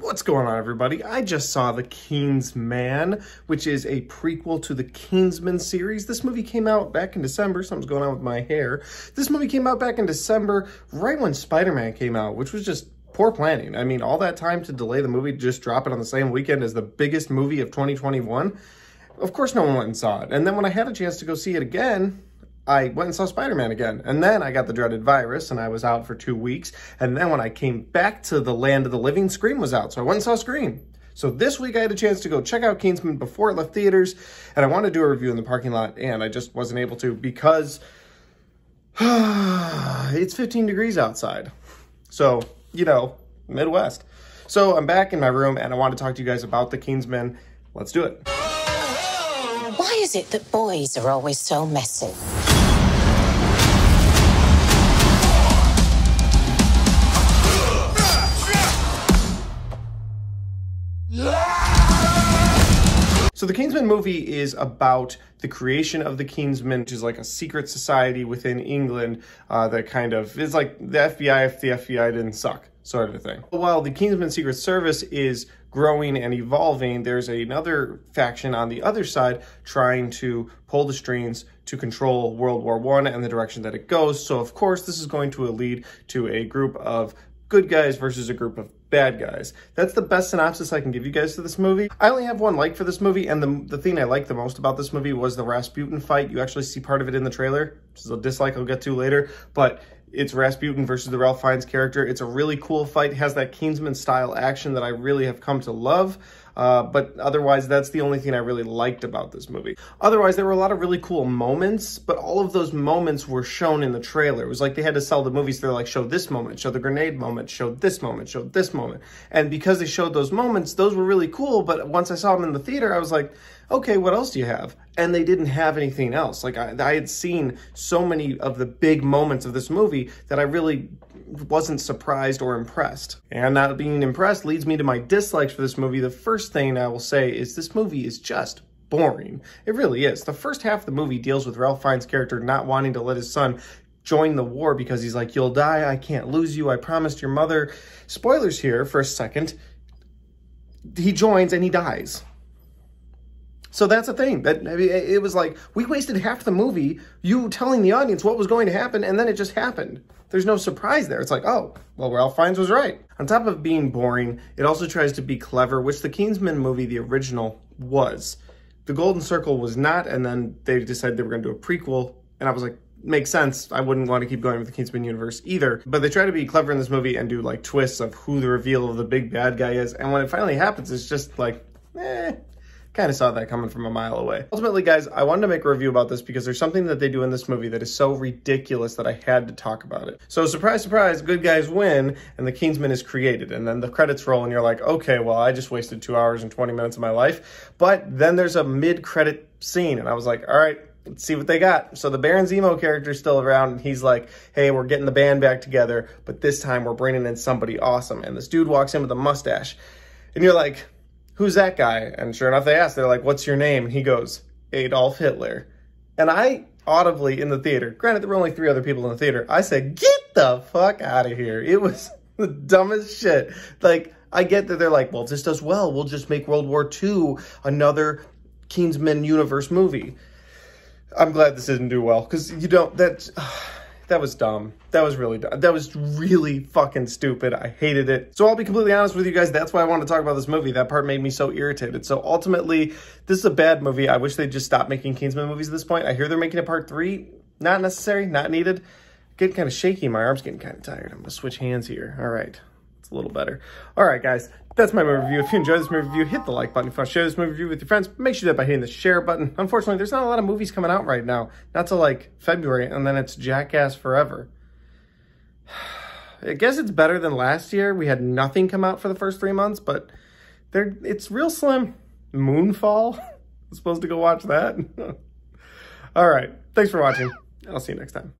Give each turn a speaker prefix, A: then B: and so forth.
A: What's going on, everybody? I just saw The Kingsman, which is a prequel to the Kingsman series. This movie came out back in December. Something's going on with my hair. This movie came out back in December, right when Spider-Man came out, which was just poor planning. I mean, all that time to delay the movie, just drop it on the same weekend as the biggest movie of 2021. Of course, no one went and saw it. And then when I had a chance to go see it again, I went and saw Spider-Man again. And then I got the dreaded virus and I was out for 2 weeks. And then when I came back to the land of the living, Scream was out. So I went and saw Scream. So this week I had a chance to go check out Kingsman before it left theaters. And I wanted to do a review in the parking lot. And I just wasn't able to because it's 15 degrees outside. So, you know, Midwest. So I'm back in my room and I want to talk to you guys about the Kingsman. Let's do it.
B: Why is it that boys are always so messy?
A: So the Kingsman movie is about the creation of the Kingsmen, which is like a secret society within England that kind of is like the FBI if the FBI didn't suck, sort of a thing. While the Kingsman Secret Service is growing and evolving, there's another faction on the other side trying to pull the strings to control World War I and the direction that it goes. So of course, this is going to lead to a group of good guys versus a group of bad guys. That's the best synopsis I can give you guys to this movie. I only have one like for this movie, and the thing I liked the most about this movie was the Rasputin fight. You actually see part of it in the trailer, which is a dislike I'll get to later, but it's Rasputin versus the Ralph Fiennes character. It's a really cool fight. It has that Kingsman-style action that I really have come to love. But otherwise, that's the only thing I really liked about this movie. Otherwise, there were a lot of really cool moments, but all of those moments were shown in the trailer. It was like they had to sell the movies. They're like, show this moment, show the grenade moment, show this moment, show this moment. And because they showed those moments, those were really cool. But once I saw them in the theater, I was like, okay, what else do you have? And they didn't have anything else. Like I had seen so many of the big moments of this movie that I really wasn't surprised or impressed. And not being impressed leads me to my dislikes for this movie. The first thing I will say is this movie is just boring. It really is. The first half of the movie deals with Ralph Fiennes' character not wanting to let his son join the war because he's like, you'll die, I can't lose you, I promised your mother. Spoilers here for a second. He joins and he dies. So that's the thing. It was like, we wasted half the movie, you telling the audience what was going to happen, and then it just happened. There's no surprise there. It's like, oh, well, Ralph Fiennes was right. On top of being boring, it also tries to be clever, which the Kingsman movie, the original, was. The Golden Circle was not, and then they decided they were going to do a prequel, and I was like, makes sense. I wouldn't want to keep going with the Kingsman universe either. But they try to be clever in this movie and do like twists of who the reveal of the big bad guy is, and when it finally happens, it's just like, kind of saw that coming from a mile away. Ultimately, guys, I wanted to make a review about this because there's something that they do in this movie that is so ridiculous that I had to talk about it. So surprise, surprise, good guys win and the Kingsman is created. And then the credits roll and you're like, okay, well, I just wasted 2 hours and 20 minutes of my life. But then there's a mid-credit scene and I was like, all right, let's see what they got. So the Baron Zemo character is still around and he's like, hey, we're getting the band back together, but this time we're bringing in somebody awesome. And this dude walks in with a mustache and you're like, who's that guy? And sure enough, they ask, they're like, what's your name? And he goes, Adolf Hitler. And I audibly in the theater, granted there were only 3 other people in the theater, I said, get the fuck out of here. It was the dumbest shit. Like, I get that they're like, well, if this does well, we'll just make World War II another Kingsman universe movie. I'm glad this didn't do well, because you don't, that was dumb. That was really dumb. That was really fucking stupid. I hated it. So I'll be completely honest with you guys. That's why I wanted to talk about this movie. That part made me so irritated. So ultimately, this is a bad movie. I wish they'd just stop making Kingsman movies at this point. I hear they're making a part 3. Not necessary, not needed. Getting kind of shaky. My arm's getting kind of tired. I'm going to switch hands here. All right. It's a little better. All right, guys. That's my movie review. If you enjoyed this movie review, hit the like button. If you want to share this movie review with your friends, make sure that by hitting the share button. Unfortunately, there's not a lot of movies coming out right now. Not till like February, and then it's Jackass Forever. I guess it's better than last year. We had nothing come out for the first 3 months, but it's real slim. Moonfall? I'm supposed to go watch that? All right. Thanks for watching. I'll see you next time.